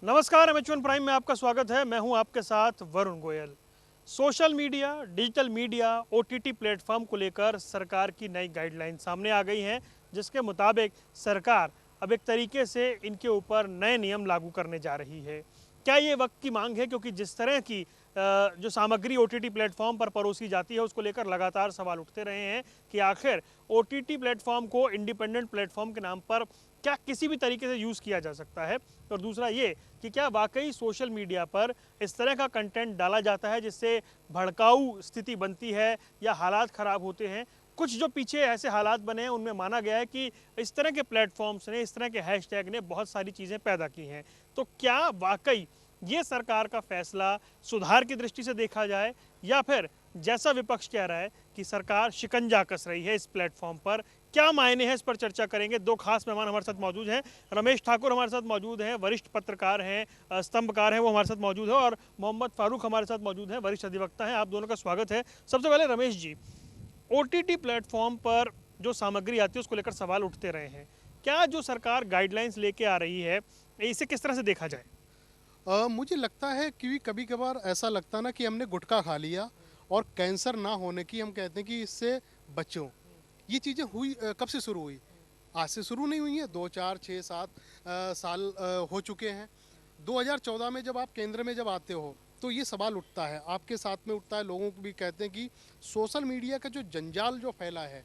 नमस्कार, M prime में आपका स्वागत है। मैं हूं आपके साथ Varun Goyal. Social media, digital media, OTT platform को लेकर सरकार की नई गाइडलाइन सामने आ गई हैं, जिसके मुताबिक सरकार अब एक तरीके से इनके ऊपर नए नियम लागू करने जा रही है। क्या ये वक्त की मांग है? क्योंकि जिस तरह की जो सामग्री ओटीटी प्लेटफॉर्म पर परोसी जाती है, उसको लेकर लगातार सवाल उठते रहे हैं कि आखिर ओटीटी प्लेटफॉर्म को इंडिपेंडेंट प्लेटफॉर्म के नाम पर क्या किसी भी तरीके से यूज़ किया जा सकता है। और दूसरा ये कि क्या वाकई सोशल मीडिया पर इस तरह का कंटेंट डाला जाता है जिससे भड़काऊ स्थिति बनती है या हालात ख़राब होते हैं। कुछ जो पीछे ऐसे हालात बने हैं उनमें माना गया है कि इस तरह के प्लेटफॉर्म्स ने, इस तरह के हैशटैग ने बहुत सारी चीज़ें पैदा की हैं। तो क्या वाकई ये सरकार का फैसला सुधार की दृष्टि से देखा जाए, या फिर जैसा विपक्ष कह रहा है कि सरकार शिकंजा कस रही है इस प्लेटफॉर्म पर? क्या मायने हैं, इस पर चर्चा करेंगे। दो खास मेहमान हमारे साथ मौजूद हैं। रमेश ठाकुर हमारे साथ मौजूद हैं, वरिष्ठ पत्रकार हैं, स्तंभकार हैं, वो हमारे साथ मौजूद है। और मोहम्मद फारूक हमारे साथ मौजूद हैं, वरिष्ठ अधिवक्ता हैं। आप दोनों का स्वागत है। सबसे पहले रमेश जी, ओटीटी प्लेटफॉर्म पर जो सामग्री आती है उसको लेकर सवाल उठते रहे हैं। क्या जो सरकार गाइडलाइंस लेके आ रही है, इसे किस तरह से देखा जाए? मुझे लगता है कि कभी कभार ऐसा लगता ना कि हमने गुटखा खा लिया और कैंसर ना होने की हम कहते हैं कि इससे बचो। ये चीज़ें हुई कब से शुरू हुई? आज से शुरू नहीं हुई है, 2 4 6 7 साल हो चुके हैं। 2014 में जब आप केंद्र में जब आते हो तो ये सवाल उठता है, आपके साथ में उठता है, लोगों को भी कहते हैं कि सोशल मीडिया का जो जंजाल जो फैला है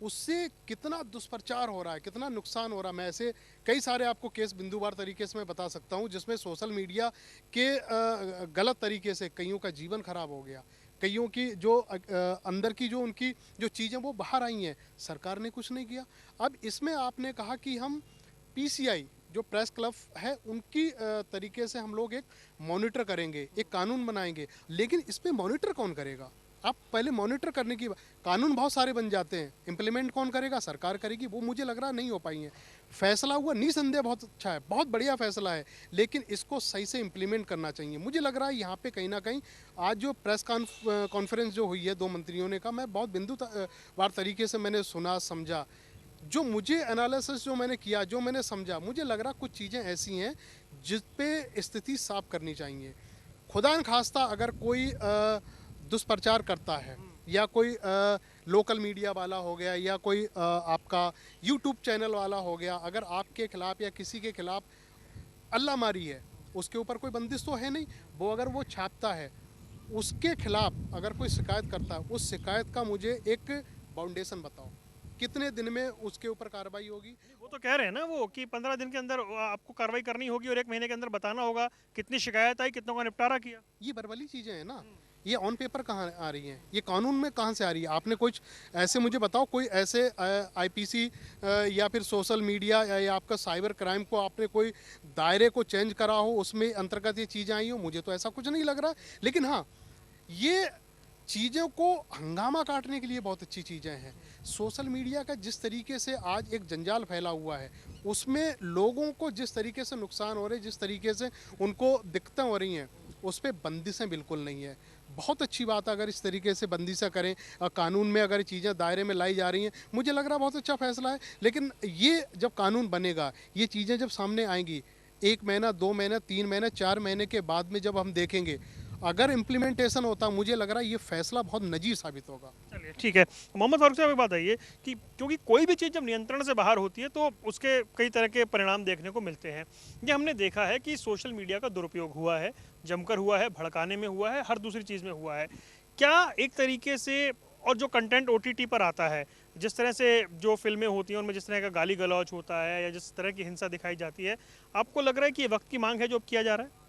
उससे कितना दुष्प्रचार हो रहा है, कितना नुकसान हो रहा है। मैं ऐसे कई सारे आपको केस बिंदुवार तरीके से मैं बता सकता हूँ जिसमें सोशल मीडिया के गलत तरीके से कईयों का जीवन खराब हो गया, कईयों की जो अंदर की जो उनकी जो चीज़ें वो बाहर आई हैं, सरकार ने कुछ नहीं किया। अब इसमें आपने कहा कि हम पीसीआई जो प्रेस क्लब है उनकी तरीके से हम लोग एक मॉनिटर करेंगे, एक कानून बनाएंगे, लेकिन इस पर मॉनिटर कौन करेगा? आप पहले मॉनिटर करने की कानून बहुत सारे बन जाते हैं, इम्प्लीमेंट कौन करेगा? सरकार करेगी। वो मुझे लग रहा नहीं हो पाई है। फैसला हुआ निसंदेह बहुत अच्छा है, बहुत बढ़िया फैसला है, लेकिन इसको सही से इम्प्लीमेंट करना चाहिए। मुझे लग रहा है यहाँ पे कहीं ना कहीं आज जो प्रेस कॉन्फ्रेंस जो हुई है दो मंत्रियों ने का, मैं बहुत वार तरीके से मैंने सुना समझा। जो मुझे एनालिसिस जो मैंने किया, जो मैंने समझा, मुझे लग रहा कुछ चीज़ें ऐसी हैं जिस पे स्थिति साफ करनी चाहिए। खुदा न खास्ता अगर कोई दुष्प्रचार करता है या कोई लोकल मीडिया वाला हो गया या कोई आपका यूट्यूब चैनल वाला हो गया, अगर आपके खिलाफ या किसी के खिलाफ अल्लाह मारी है, उसके ऊपर कोई बंदिश तो है नहीं। वो अगर वो छापता है, उसके खिलाफ अगर कोई शिकायत करता है, उस शिकायत का मुझे एक बाउंडेशन बताओ, कितने दिन में उसके ऊपर कार्रवाई होगी? वो तो कह रहे हैं ना वो कि 15 दिन के अंदर आपको कार्रवाई करनी होगी और 1 महीने के अंदर बताना होगा कितनी शिकायत आई, कितनों का निपटारा किया। ये बरवाली चीज़ें हैं ना, ये ऑन पेपर कहाँ आ रही हैं? ये कानून में कहाँ से आ रही है? आपने कुछ ऐसे मुझे बताओ, कोई ऐसे आईपीसी या फिर सोशल मीडिया या आपका साइबर क्राइम को आपने कोई दायरे को चेंज करा हो, उसमें अंतर्गत ये चीज़ें आई हो? मुझे तो ऐसा कुछ नहीं लग रहा। लेकिन हाँ, ये चीज़ों को हंगामा काटने के लिए बहुत अच्छी चीज़ें हैं। सोशल मीडिया का जिस तरीके से आज एक जंजाल फैला हुआ है, उसमें लोगों को जिस तरीके से नुकसान हो रहे, जिस तरीके से उनको दिक्कतें हो रही हैं, उस पर बंदिशें बिल्कुल नहीं है। बहुत अच्छी बात है अगर इस तरीके से बंदिशें करें, कानून में अगर चीज़ें दायरे में लाई जा रही हैं, मुझे लग रहा बहुत अच्छा फैसला है। लेकिन ये जब कानून बनेगा, ये चीज़ें जब सामने आएंगी, 1 महीना, 2 महीना, 3 महीने, 4 महीने के बाद में जब हम देखेंगे, अगर इम्प्लीमेंटेशन होता, मुझे लग रहा है ये फैसला बहुत नजीर साबित होगा। चलिए ठीक है। मोहम्मद फारूक साहब, एक बात आइए कि क्योंकि कोई भी चीज़ जब नियंत्रण से बाहर होती है तो उसके कई तरह के परिणाम देखने को मिलते हैं। ये हमने देखा है कि सोशल मीडिया का दुरुपयोग हुआ है, जमकर हुआ है, भड़काने में हुआ है, हर दूसरी चीज़ में हुआ है। क्या एक तरीके से, और जो कंटेंट ओटीटी पर आता है, जिस तरह से जो फिल्में होती हैं उनमें जिस तरह का गाली गलौज होता है या जिस तरह की हिंसा दिखाई जाती है, आपको लग रहा है कि ये वक्त की मांग है जो अब किया जा रहा है?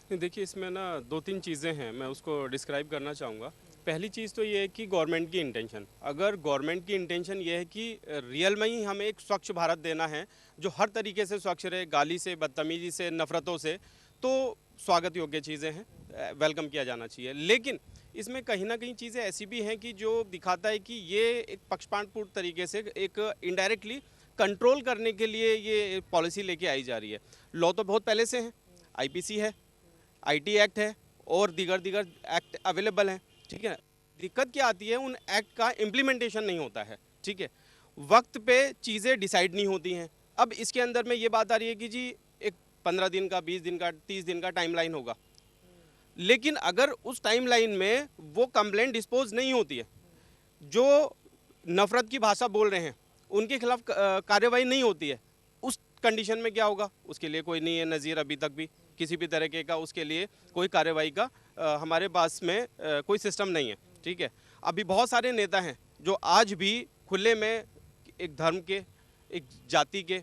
नहीं, देखिए इसमें ना 2-3 चीज़ें हैं, मैं उसको डिस्क्राइब करना चाहूँगा। पहली चीज़ तो ये है कि गवर्नमेंट की इंटेंशन, अगर गवर्नमेंट की इंटेंशन ये है कि रियल में ही हमें एक स्वच्छ भारत देना है जो हर तरीके से स्वच्छ रहे, गाली से, बदतमीजी से, नफ़रतों से, तो स्वागत योग्य चीज़ें हैं, वेलकम किया जाना चाहिए। लेकिन इसमें कहीं ना कहीं चीज़ें ऐसी भी हैं कि जो दिखाता है कि ये एक पक्षपातपूर्ण तरीके से एक इनडायरेक्टली कंट्रोल करने के लिए ये पॉलिसी लेके आई जा रही है। लॉ तो बहुत पहले से है, आईपीसी है, आईटी एक्ट है और दीगर दीगर एक्ट अवेलेबल हैं, ठीक है। दिक्कत क्या आती है, उन एक्ट का इम्प्लीमेंटेशन नहीं होता है, ठीक है। वक्त पे चीज़ें डिसाइड नहीं होती हैं। अब इसके अंदर में ये बात आ रही है कि जी एक 15 दिन का, 20 दिन का, 30 दिन का टाइमलाइन होगा। लेकिन अगर उस टाइमलाइन में वो कंप्लेंट डिस्पोज नहीं होती है, जो नफरत की भाषा बोल रहे हैं उनके खिलाफ कार्रवाई नहीं होती है, उस कंडीशन में क्या होगा? उसके लिए कोई नहीं है नज़ीर अभी तक भी किसी भी तरीके का, उसके लिए कोई कार्रवाई का हमारे पास में कोई सिस्टम नहीं है। ठीक है, अभी बहुत सारे नेता हैं जो आज भी खुले में एक धर्म के, एक जाति के,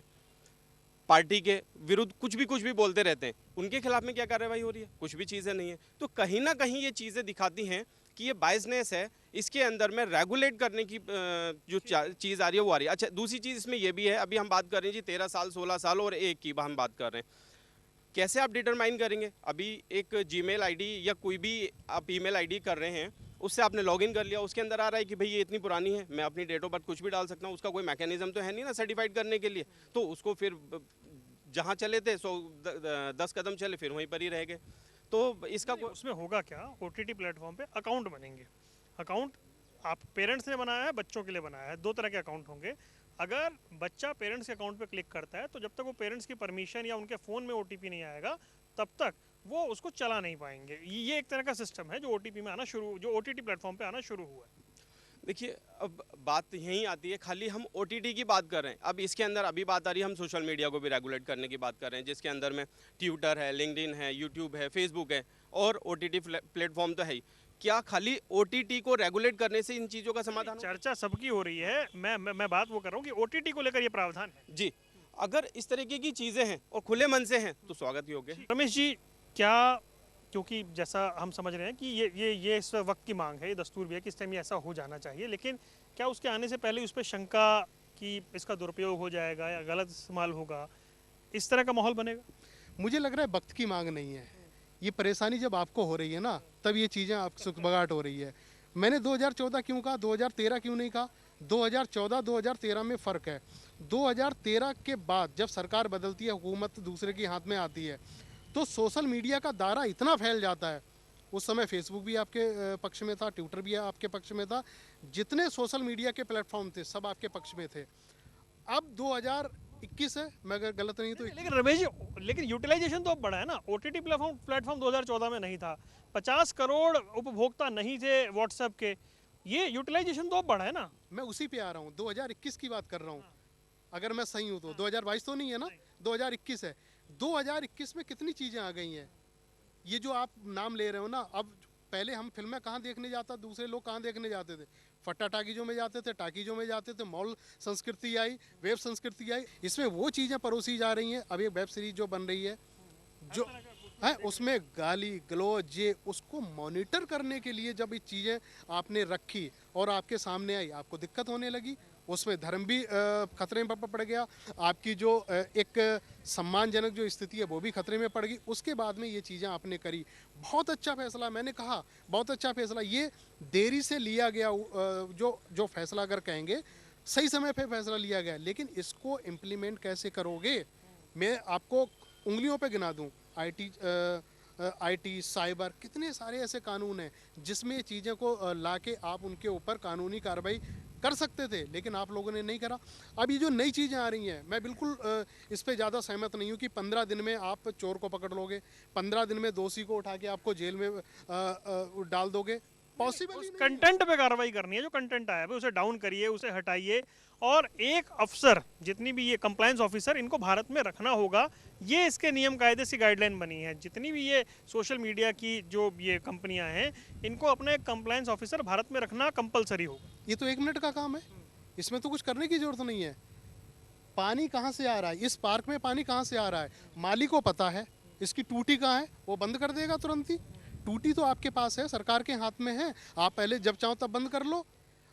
पार्टी के विरुद्ध कुछ भी बोलते रहते हैं। उनके खिलाफ में क्या कार्रवाई हो रही है? कुछ भी चीज़ें नहीं है। तो कहीं ना कहीं ये चीज़ें दिखाती हैं कि ये बायसनेस है, इसके अंदर में रेगुलेट करने की जो चीज़ आ रही है वो आ रही है। अच्छा, दूसरी चीज़ इसमें ये भी है, अभी हम बात कर रहे हैं जी 13 साल, 16 साल और एक की हम बात कर रहे हैं। कैसे आप डिटरमाइन करेंगे? अभी एक जीमेल आईडी या कोई भी आप ईमेल आईडी कर रहे हैं, उससे आपने लॉगिन कर लिया, उसके अंदर आ रहा है कि भाई ये इतनी पुरानी है, मैं अपनी डेट ऑफ बर्थ कुछ भी डाल सकता हूँ, उसका कोई मैकेनिज्म तो है नहीं ना सर्टिफाइड करने के लिए। तो उसको फिर जहाँ चले थे 10 कदम चले फिर वहीं पर ही रह गए। तो इसका उसमें होगा क्या? ओटीटी प्लेटफॉर्म पे अकाउंट बनेंगे। अकाउंट आप पेरेंट्स ने बनाया है, बच्चों के लिए बनाया है, दो तरह के अकाउंट होंगे। अगर बच्चा पेरेंट्स के अकाउंट पे क्लिक करता है तो जब तक वो पेरेंट्स की परमिशन या उनके फ़ोन में ओटीपी नहीं आएगा तब तक वो उसको चला नहीं पाएंगे। ये एक तरह का सिस्टम है जो ओटीपी में आना शुरू, जो ओटीटी प्लेटफॉर्म पे आना शुरू हुआ है। देखिए, अब बात यहीं आती है, खाली हम ओटीटी की बात कर रहे हैं। अब इसके अंदर अभी बात आ रही है, हम सोशल मीडिया को भी रेगुलेट करने की बात कर रहे हैं, जिसके अंदर में ट्विटर है, लिंक्डइन है, यूट्यूब है, फेसबुक है और ओटीटी प्लेटफॉर्म तो है ही। क्या खाली ओटीटी को रेगुलेट करने से इन चीज़ों का समाधान होगा? चर्चा सबकी हो रही है, मैं बात वो कर रहा हूँ कि ओटीटी को लेकर ये प्रावधान है। जी, अगर इस तरीके की चीज़ें हैं और खुले मन से हैं तो स्वागत योग्य है। रमेश जी, क्या, क्योंकि जैसा हम समझ रहे हैं कि ये इस वक्त की मांग है, ये दस्तूर भी है कि इस टाइम ये ऐसा हो जाना चाहिए, लेकिन क्या उसके आने से पहले उस पर शंका कि इसका दुरुपयोग हो जाएगा या गलत इस्तेमाल होगा, इस तरह का माहौल बनेगा? मुझे लग रहा है वक्त की मांग नहीं है। ये परेशानी जब आपको हो रही है ना, तब ये चीज़ें आप सुखबगाहट हो रही है। मैंने 2014 क्यों कहा, 2013 क्यों नहीं कहा? 2014 2013 में फ़र्क है। 2013 के बाद जब सरकार बदलती है, हुकूमत दूसरे के हाथ में आती है, तो सोशल मीडिया का दायरा इतना फैल जाता है। उस समय फेसबुक भी आपके पक्ष में था, ट्विटर भी आपके पक्ष में था, जितने सोशल मीडिया के प्लेटफॉर्म थे सब आपके पक्ष में थे। अब 2021 है, मैं अगर गलत नहीं तो लेकिन रमेश जी, लेकिन यूटिलाइजेशन तो अब बढ़ा है ना। ओटीटी प्लेटफॉर्म 2014 में नहीं था, 50 करोड़ उपभोक्ता नहीं थे व्हाट्सएप के, ये यूटिलाइजेशन तो अब बढ़ा है ना। मैं उसी पे आ रहा हूँ, 2021 की बात कर रहा हूँ। अगर मैं सही हूँ तो 2022 तो नहीं है ना, 2021 है। 2021 में कितनी चीज़ें आ गई हैं। ये जो आप नाम ले रहे हो ना, अब पहले हम फिल्में कहाँ देखने जाता, दूसरे लोग कहाँ देखने जाते थे? फट्टा टाकीजों में जाते थे, टाकीजों में जाते थे। मॉल संस्कृति आई, वेब संस्कृति आई, इसमें वो चीज़ें परोसी जा रही हैं। अब एक वेब सीरीज जो बन रही है, जो है उसमें गाली गलौज, ये उसको मॉनिटर करने के लिए जब ये चीज़ें आपने रखी और आपके सामने आई, आपको दिक्कत होने लगी। उसमें धर्म भी खतरे में पड़ गया, आपकी जो एक सम्मानजनक जो स्थिति है वो भी खतरे में पड़ गई। उसके बाद में ये चीज़ें आपने करी, बहुत अच्छा फैसला। मैंने कहा बहुत अच्छा फैसला, ये देरी से लिया गया जो फैसला अगर कहेंगे सही समय पे फैसला लिया गया, लेकिन इसको इम्प्लीमेंट कैसे करोगे? मैं आपको उंगलियों पे गिना दूं, आईटी साइबर, कितने सारे ऐसे कानून हैं जिसमें चीज़ों को लाके आप उनके ऊपर कानूनी कार्रवाई कर सकते थे, लेकिन आप लोगों ने नहीं करा। अब ये जो नई चीज़ें आ रही हैं, मैं बिल्कुल इस पे ज़्यादा सहमत नहीं हूँ कि 15 दिन में आप चोर को पकड़ लोगे, 15 दिन में दोषी को उठा के आपको जेल में डाल दोगे। पॉसिबल कंटेंट पे कार्रवाई करनी है, जो कंटेंट आया है उसे डाउन करिए, उसे हटाइए। और एक अफसर, जितनी भी ये कंप्लायंस ऑफिसर, इनको भारत में रखना होगा। ये इसके नियम कायदे से गाइडलाइन बनी है। जितनी भी ये सोशल मीडिया की जो ये कंपनियां हैं, इनको अपना एक कंप्लायंस ऑफिसर भारत में रखना कंपलसरी होगा। ये तो 1 मिनट का काम है, इसमें तो कुछ करने की जरूरत नहीं है। पानी कहाँ से आ रहा है, इस पार्क में पानी कहाँ से आ रहा है, माली को पता है। इसकी टूटी कहाँ है, वो बंद कर देगा तुरंत ही। टूटी तो आपके पास है, सरकार के हाथ में है, आप पहले जब चाहो तब बंद कर लो।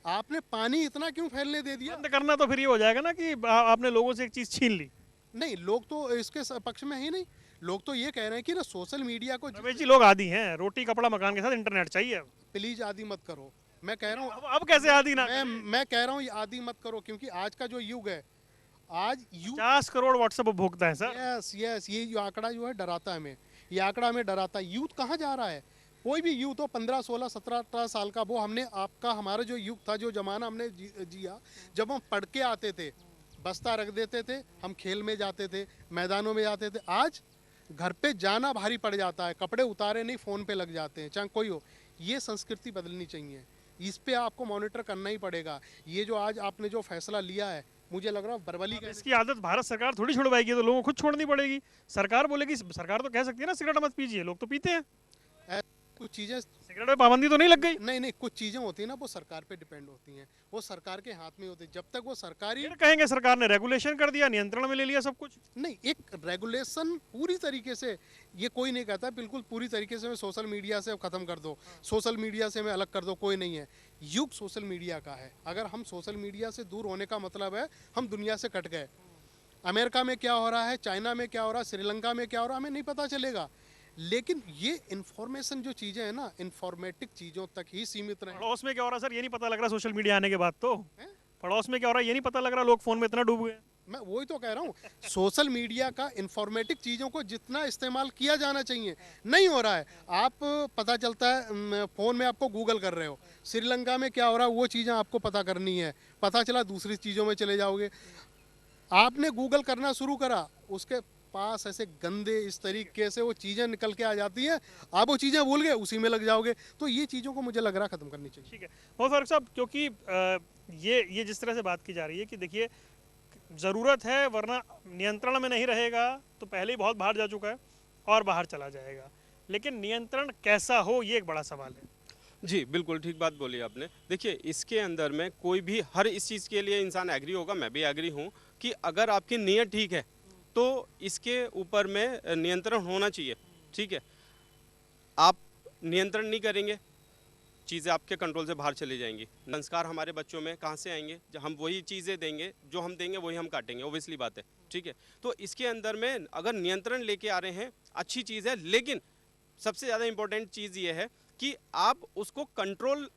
आपने पानी इतना क्यों फैलने दे दिया? बंद करना तो फिर ये हो जाएगा ना कि आपने लोगों से एक चीज़ छीन ली। नहीं, लोग तो इसके पक्ष में ही नहीं। लोग तो ये कह रहे हैं कि ना सोशल मीडिया को रमेश जी, लोग आदी हैं, रोटी कपड़ा मकान के साथ इंटरनेट चाहिए। प्लीज आदि मत करो। मैं कह रहा हूँ अब कैसे आदी ना? मैं कह रहा हूँ ये आदि मत करो, क्योंकि आज का जो युग है, आज 50 करोड़ व्हाट्सएप उपभोक्ता है सर। यस यस, ये जो आंकड़ा जो है डराता है हमें। ये आंकड़ा हमें डराता है। यूथ कहाँ जा रहा है? कोई भी यूथ हो, 15 16 17 18 साल का, वो हमने आपका हमारा जो युग था, जो जमाना हमने जिया, जब हम पढ़ के आते थे, बस्ता रख देते थे, हम खेल में जाते थे, मैदानों में जाते थे। आज घर पे जाना भारी पड़ जाता है, कपड़े उतारे नहीं फ़ोन पे लग जाते हैं, चाहे कोई हो। ये संस्कृति बदलनी चाहिए, इस पे आपको मॉनिटर करना ही पड़ेगा। ये जो आज आपने जो फैसला लिया है, मुझे लग रहा है बर्बली अब का। इसकी आदत भारत सरकार थोड़ी छुड़वाएगी, तो लोगों को खुद छोड़नी पड़ेगी। सरकार बोलेगी, सरकार तो कह सकती है ना सिगरेट मत पीजिए, लोग तो पीते हैं। कुछ चीज़ें सिगरेट पे पाबंदी तो नहीं लग गई। नहीं नहीं, कुछ चीज़ें होती हैं ना, वो सरकार पे डिपेंड होती हैं, वो सरकार के हाथ में होती है। जब तक वो सरकारी फिर कहेंगे सरकार ने रेगुलेशन कर दिया, नियंत्रण में ले लिया सब कुछ। नहीं, एक रेगुलेशन पूरी तरीके से, ये कोई नहीं कहता बिल्कुल पूरी तरीके से मैं सोशल मीडिया से ख़त्म कर दो, सोशल मीडिया से मैं अलग कर दो, कोई नहीं है। युग सोशल मीडिया का है। अगर हम सोशल मीडिया से दूर होने का मतलब है हम दुनिया से कट गए। अमेरिका में क्या हो रहा है, चाइना में क्या हो रहा है, श्रीलंका में क्या हो रहा है, हमें नहीं पता चलेगा। लेकिन ये इंफॉर्मेशन जो चीज़ें हैं ना, इंफॉर्मेटिक चीज़ों तक ही सीमित रहे। पड़ोस में क्या हो रहा है सर, ये नहीं पता लग रहा सोशल मीडिया आने के बाद तो। हैं? पड़ोस में क्या हो रहा है ये नहीं पता लग रहा, लोग फोन में इतना डूब गए। मैं वही तो कह रहा हूँ, सोशल मीडिया का इंफॉर्मेटिक चीज़ों को जितना इस्तेमाल किया जाना चाहिए नहीं हो रहा है। आप पता चलता है फ़ोन में आपको गूगल कर रहे हो, श्रीलंका में क्या हो रहा है वो चीज़ें आपको पता करनी है, पता चला दूसरी चीज़ों में चले जाओगे। आपने गूगल करना शुरू करा, उसके पास ऐसे गंदे इस तरीके से वो चीज़ें निकल के आ जाती हैं, आप वो चीज़ें भूल गए, उसी में लग जाओगे। तो ये चीज़ों को मुझे लग रहा ख़त्म करनी चाहिए। ठीक है बहुत फारूक साहब, क्योंकि ये जिस तरह से बात की जा रही है कि देखिए ज़रूरत है, वरना नियंत्रण में नहीं रहेगा तो पहले ही बहुत बाहर जा चुका है और बाहर चला जाएगा। लेकिन नियंत्रण कैसा हो, ये एक बड़ा सवाल है। जी बिल्कुल ठीक बात बोली आपने। देखिए इसके अंदर में कोई भी हर इस चीज़ के लिए इंसान एग्री होगा, मैं भी एग्री हूँ कि अगर आपकी नीयत ठीक है तो इसके ऊपर में नियंत्रण होना चाहिए। ठीक है, आप नियंत्रण नहीं करेंगे, चीज़ें आपके कंट्रोल से बाहर चली जाएंगी। संस्कार हमारे बच्चों में कहाँ से आएंगे जब हम वही चीज़ें देंगे, जो हम देंगे वही हम काटेंगे, ओबियसली बात है। ठीक है, तो इसके अंदर में अगर नियंत्रण लेके आ रहे हैं अच्छी चीज़ है, लेकिन सबसे ज़्यादा इम्पोर्टेंट चीज़ ये है कि आप उसको कंट्रोल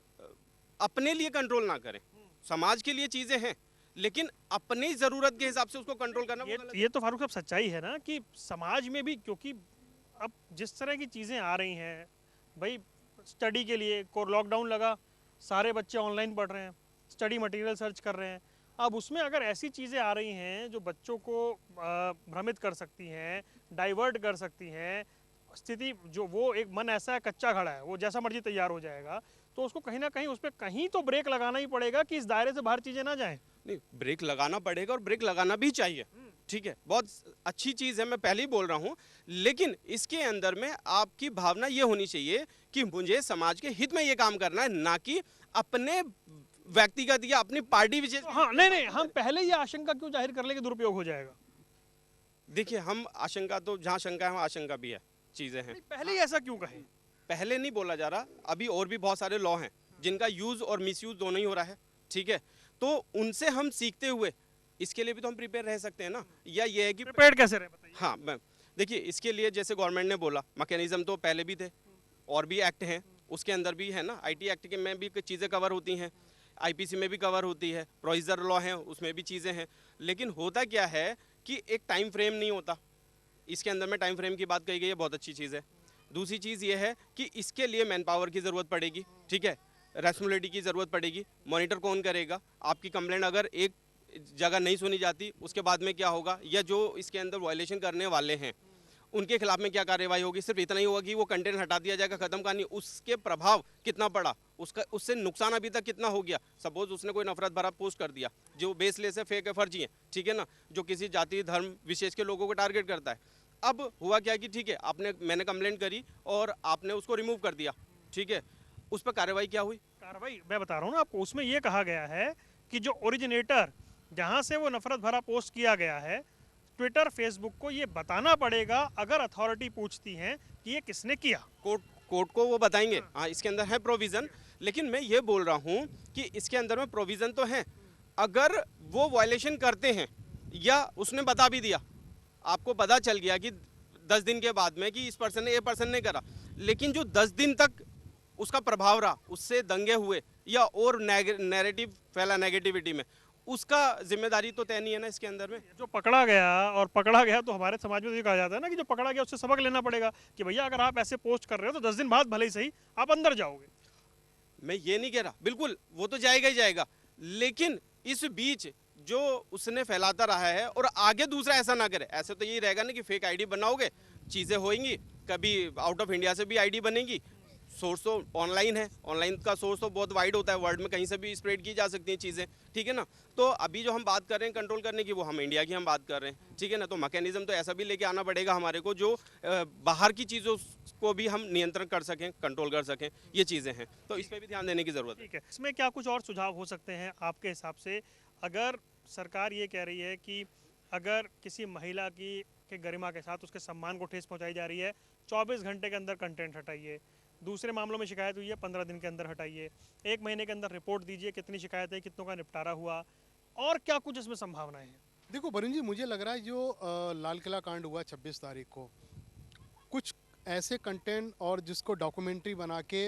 अपने लिए कंट्रोल ना करें। समाज के लिए चीज़ें हैं लेकिन अपनी ज़रूरत के हिसाब से उसको कंट्रोल करना वो गलत है। ये तो फारूक साहब सच्चाई है ना कि समाज में भी, क्योंकि अब जिस तरह की चीज़ें आ रही हैं भाई, स्टडी के लिए को लॉकडाउन लगा, सारे बच्चे ऑनलाइन पढ़ रहे हैं, स्टडी मटेरियल सर्च कर रहे हैं। अब उसमें अगर ऐसी चीज़ें आ रही हैं जो बच्चों को भ्रमित कर सकती हैं, डाइवर्ट कर सकती हैं, स्थिति जो वो एक मन ऐसा है कच्चा खड़ा है, वो जैसा मर्जी तैयार हो जाएगा, तो उसको कहीं ना कहीं उस पर कहीं तो ब्रेक लगाना ही पड़ेगा कि इस दायरे से बाहर चीज़ें ना जाएं। नहीं, ब्रेक लगाना पड़ेगा और ब्रेक लगाना भी चाहिए। ठीक है, बहुत अच्छी चीज़ है, मैं पहले ही बोल रहा हूँ। लेकिन इसके अंदर में आपकी भावना ये होनी चाहिए कि मुझे समाज के हित में ये काम करना है, ना कि अपने व्यक्तिगत या अपनी पार्टी विशेष। हाँ नहीं, हम पहले ये आशंका क्यों जाहिर कर ले कि दुरुपयोग हो जाएगा। देखिए हम आशंका तो जहाँ शंका है वहाँ आशंका भी है, चीज़ें हैं। पहले ही ऐसा क्यों कहें। पहले नहीं बोला जा रहा, अभी और भी बहुत सारे लॉ हैं जिनका यूज़ और मिसयूज़ दोनों ही हो रहा है। ठीक है, तो उनसे हम सीखते हुए इसके लिए भी तो हम प्रिपेयर रह सकते हैं ना। या ये है कि प्रिपेयर्ड कैसे रहे बताइए। हाँ मैम, देखिए इसके लिए जैसे गवर्नमेंट ने बोला मैकेनिज्म तो पहले भी थे और भी एक्ट हैं, उसके अंदर भी है ना, आईटी एक्ट के में भी चीज़ें कवर होती हैं, आईपीसी में भी कवर होती है, प्रोविजनल लॉ है उसमें भी चीज़ें हैं। लेकिन होता क्या है कि एक टाइम फ्रेम नहीं होता, इसके अंदर में टाइम फ्रेम की बात कही गई है, बहुत अच्छी चीज़ है। दूसरी चीज़ ये है कि इसके लिए मैन पावर की ज़रूरत पड़ेगी। ठीक है, रेस्पॉन्सिबिलिटी की ज़रूरत पड़ेगी, मॉनिटर कौन करेगा, आपकी कंप्लेंट अगर एक जगह नहीं सुनी जाती उसके बाद में क्या होगा, या जो इसके अंदर वायलेशन करने वाले हैं उनके खिलाफ में क्या कार्रवाई होगी। सिर्फ इतना ही होगा कि वो कंटेंट हटा दिया जाएगा, खत्म कहानी। उसके प्रभाव कितना पड़ा, उसका उससे नुकसान अभी तक कितना हो गया। सपोज उसने कोई नफरत भरा पोस्ट कर दिया जो बेसलेस है, फेक है, फर्जी है, ठीक है ना, जो किसी जाति धर्म विशेष के लोगों को टारगेट करता है। अब हुआ क्या कि ठीक है, मैंने कंप्लेंट करी और आपने उसको रिमूव कर दिया। ठीक है, उस पर कार्रवाई क्या हुई? कार्रवाई मैं बता रहा हूँ ना आपको, उसमें यह कहा गया है कि जो ओरिजिनेटर, जहाँ से वो नफरत भरा पोस्ट किया गया है, ट्विटर फेसबुक को ये बताना पड़ेगा अगर अथॉरिटी पूछती है कि ये किसने किया। कोर्ट को वो बताएंगे। हाँ, इसके अंदर है प्रोविज़न, लेकिन मैं ये बोल रहा हूँ कि इसके अंदर में प्रोविज़न तो है, अगर वो वायलेशन करते हैं या उसने बता भी दिया, आपको पता चल गया कि 10 दिन के बाद में कि इस पर्सन ने, ये पर्सन ने करा, लेकिन जो 10 दिन तक उसका प्रभाव रहा, उससे दंगे हुए या और नैरेटिव फैला नेगेटिविटी में, उसका जिम्मेदारी तो तय नहीं है ना इसके अंदर में। जो पकड़ा गया, और पकड़ा गया तो हमारे समाज में तो ये कहा जाता है ना कि जो पकड़ा गया उससे सबक लेना पड़ेगा कि भैया अगर आप ऐसे पोस्ट कर रहे हो तो 10 दिन बाद भले ही सही आप अंदर जाओगे। मैं ये नहीं कह रहा, बिल्कुल वो तो जाएगा ही जाएगा, लेकिन इस बीच जो उसने फैलाता रहा है और आगे दूसरा ऐसा ना करे। ऐसे तो यही रहेगा ना कि फेक आईडी बनाओगे, चीज़ें होंगी, कभी आउट ऑफ इंडिया से भी आईडी बनेगी। सोर्स तो ऑनलाइन है, ऑनलाइन का सोर्स तो बहुत वाइड होता है, वर्ल्ड में कहीं से भी स्प्रेड की जा सकती हैं चीज़ें, ठीक है ना। तो अभी जो हम बात कर रहे हैं कंट्रोल करने की, वो हम इंडिया की हम बात कर रहे हैं, ठीक है ना। तो मैकेनिज्म तो ऐसा भी लेके आना पड़ेगा हमारे को जो बाहर की चीज़ों को भी हम नियंत्रण कर सकें, कंट्रोल कर सकें, ये चीज़ें हैं। तो इस पर भी ध्यान देने की ज़रूरत है। ठीक है, इसमें क्या कुछ और सुझाव हो सकते हैं आपके हिसाब से? अगर सरकार ये कह रही है कि अगर किसी महिला की के गरिमा के साथ उसके सम्मान को ठेस पहुंचाई जा रही है, 24 घंटे के अंदर कंटेंट हटाइए। दूसरे मामलों में शिकायत हुई है, 15 दिन के अंदर हटाइए। 1 महीने के अंदर रिपोर्ट दीजिए, कितनी शिकायत है, कितनों का निपटारा हुआ, और क्या कुछ इसमें संभावनाएं हैं? देखो वरुण जी, मुझे लग रहा है जो लाल किला कांड हुआ 26 तारीख को, कुछ ऐसे कंटेंट और जिसको डॉक्यूमेंट्री बना के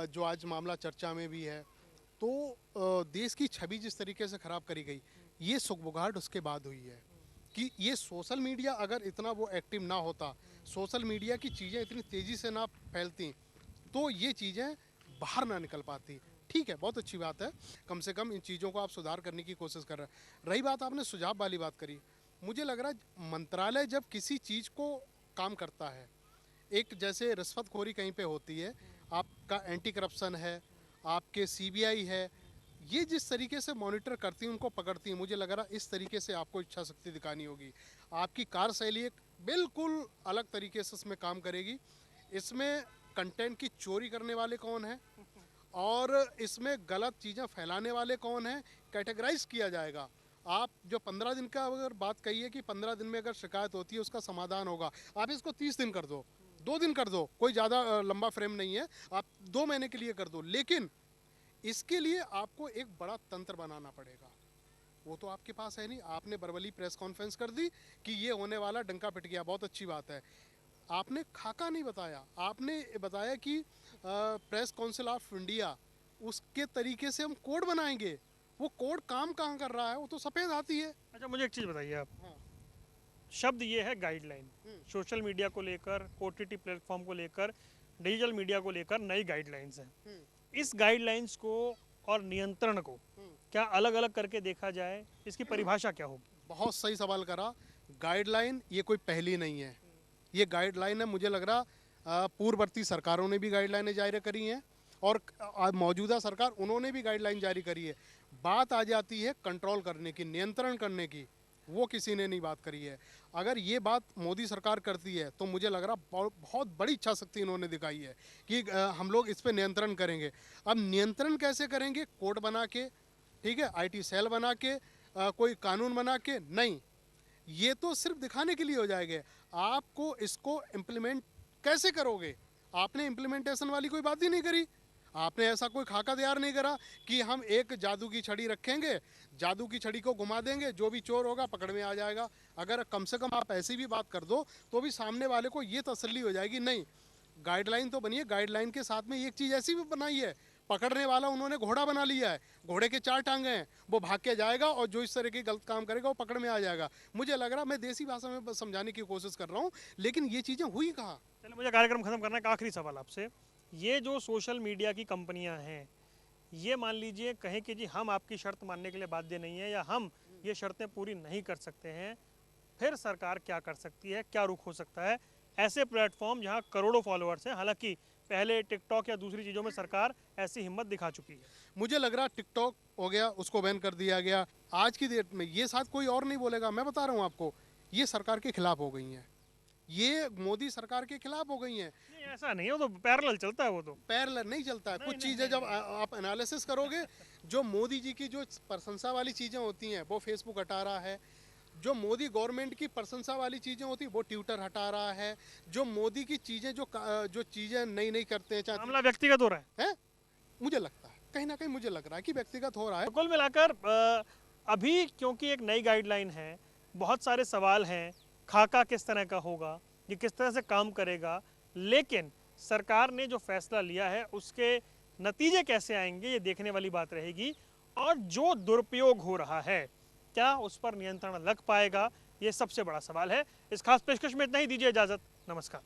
जो आज मामला चर्चा में भी है, तो देश की छवि जिस तरीके से खराब करी गई, ये सुगबुगाहट उसके बाद हुई है कि ये सोशल मीडिया अगर इतना वो एक्टिव ना होता, सोशल मीडिया की चीज़ें इतनी तेज़ी से ना फैलती, तो ये चीज़ें बाहर ना निकल पाती। ठीक है, बहुत अच्छी बात है, कम से कम इन चीज़ों को आप सुधार करने की कोशिश कर रहे हैं। रही बात आपने सुझाव वाली बात करी, मुझे लग रहा है मंत्रालय जब किसी चीज़ को काम करता है, एक जैसे रिश्वतखोरी कहीं पे होती है, आपका एंटी करप्शन है, आपके सीबीआई है, ये जिस तरीके से मॉनिटर करती हैं, उनको पकड़ती हैं, मुझे लग रहा है इस तरीके से आपको इच्छा शक्ति दिखानी होगी। आपकी कार्यशैली एक बिल्कुल अलग तरीके से इसमें काम करेगी। इसमें कंटेंट की चोरी करने वाले कौन हैं और इसमें गलत चीज़ें फैलाने वाले कौन हैं, कैटेगराइज किया जाएगा। आप जो 15 दिन का अगर बात कहिए कि 15 दिन में अगर शिकायत होती है उसका समाधान होगा, आप इसको 30 दिन कर दो, 2 दिन कर दो, कोई ज़्यादा लंबा फ्रेम नहीं है, आप 2 महीने के लिए कर दो, लेकिन इसके लिए आपको एक बड़ा तंत्र बनाना पड़ेगा। वो तो आपके पास है नहीं। आपने बरवली प्रेस कॉन्फ्रेंस कर दी कि ये होने वाला, डंका पिट गया, बहुत अच्छी बात है। आपने खाका नहीं बताया, आपने बताया कि प्रेस काउंसिल ऑफ इंडिया, उसके तरीके से हम कोड बनाएंगे। वो कोड काम कहाँ कर रहा है, वो तो सफ़ेद आती है। अच्छा, मुझे एक चीज़ बताइए आप, हाँ। शब्द ये है गाइडलाइन, सोशल मीडिया को लेकर, ओटीटी प्लेटफॉर्म को लेकर, डिजिटल मीडिया को लेकर नई गाइडलाइंस हैं। इस गाइडलाइंस को और नियंत्रण को क्या अलग अलग करके देखा जाए? इसकी परिभाषा क्या होगी? बहुत सही सवाल करा। गाइडलाइन ये कोई पहली नहीं है, ये गाइडलाइन है। मुझे लग रहा पूर्ववर्ती सरकारों ने भी गाइडलाइनें जारी करी हैं और मौजूदा सरकार उन्होंने भी गाइडलाइन जारी करी है। बात आ जाती है कंट्रोल करने की, नियंत्रण करने की, वो किसी ने नहीं बात करी है। अगर ये बात मोदी सरकार करती है तो मुझे लग रहा बहुत बड़ी इच्छा शक्ति इन्होंने दिखाई है कि हम लोग इस पर नियंत्रण करेंगे। अब नियंत्रण कैसे करेंगे? कोड बना के, ठीक है, आईटी सेल बना के, कोई कानून बना के नहीं, ये तो सिर्फ दिखाने के लिए हो जाएगा। आपको इसको इम्प्लीमेंट कैसे करोगे? आपने इम्प्लीमेंटेशन वाली कोई बात ही नहीं करी। आपने ऐसा कोई खाका तैयार नहीं करा कि हम एक जादू की छड़ी रखेंगे, जादू की छड़ी को घुमा देंगे, जो भी चोर होगा पकड़ में आ जाएगा। अगर कम से कम आप ऐसी भी बात कर दो तो भी सामने वाले को ये तसल्ली हो जाएगी, नहीं, गाइडलाइन तो बनी है, गाइडलाइन के साथ में एक चीज़ ऐसी भी बनाई है, पकड़ने वाला उन्होंने घोड़ा बना लिया है, घोड़े के 4 टांगे हैं, वो भाग के जाएगा और जो इस तरह के गलत काम करेगा वो पकड़ में आ जाएगा। मुझे लग रहा, मैं देसी भाषा में समझाने की कोशिश कर रहा हूँ, लेकिन ये चीज़ें हुई कहाँ? चलिए, मुझे कार्यक्रम खत्म करना है। एक आखिरी सवाल आपसे, ये जो सोशल मीडिया की कंपनियां हैं, ये मान लीजिए कहें कि जी हम आपकी शर्त मानने के लिए बाध्य नहीं है या हम ये शर्तें पूरी नहीं कर सकते हैं, फिर सरकार क्या कर सकती है, क्या रुख हो सकता है? ऐसे प्लेटफॉर्म जहां करोड़ों फॉलोअर्स हैं, हालांकि पहले टिकटॉक या दूसरी चीज़ों में सरकार ऐसी हिम्मत दिखा चुकी है। मुझे लग रहा टिकटॉक हो गया, उसको बैन कर दिया गया। आज की डेट में ये शायद कोई और नहीं बोलेगा, मैं बता रहा हूँ आपको, ये सरकार के खिलाफ हो गई हैं, ये मोदी सरकार के खिलाफ हो गई हैं। नहीं, ऐसा नहीं है, वो तो पैरेलल चलता है। वो तो पैरेलल नहीं चलता है। कुछ चीज़ें जब आप एनालिसिस करोगे, जो मोदी जी की जो प्रशंसा वाली चीज़ें होती हैं वो फेसबुक हटा रहा है, जो मोदी गवर्नमेंट की प्रशंसा वाली चीज़ें होती हैं वो ट्विटर हटा रहा है, जो मोदी की चीज़ें जो चीज़ें नई नई करते हैं, चाहे मामला व्यक्तिगत हो रहा है, मुझे लगता है कहीं ना कहीं मुझे लग रहा है कि व्यक्तिगत हो रहा है। तो कुल मिलाकर अभी क्योंकि एक नई गाइडलाइन है, बहुत सारे सवाल हैं, खाका किस तरह का होगा, ये किस तरह से काम करेगा, लेकिन सरकार ने जो फैसला लिया है उसके नतीजे कैसे आएंगे ये देखने वाली बात रहेगी। और जो दुरुपयोग हो रहा है, क्या उस पर नियंत्रण लग पाएगा, ये सबसे बड़ा सवाल है। इस खास पेशकश में इतना ही, दीजिए इजाज़त, नमस्कार।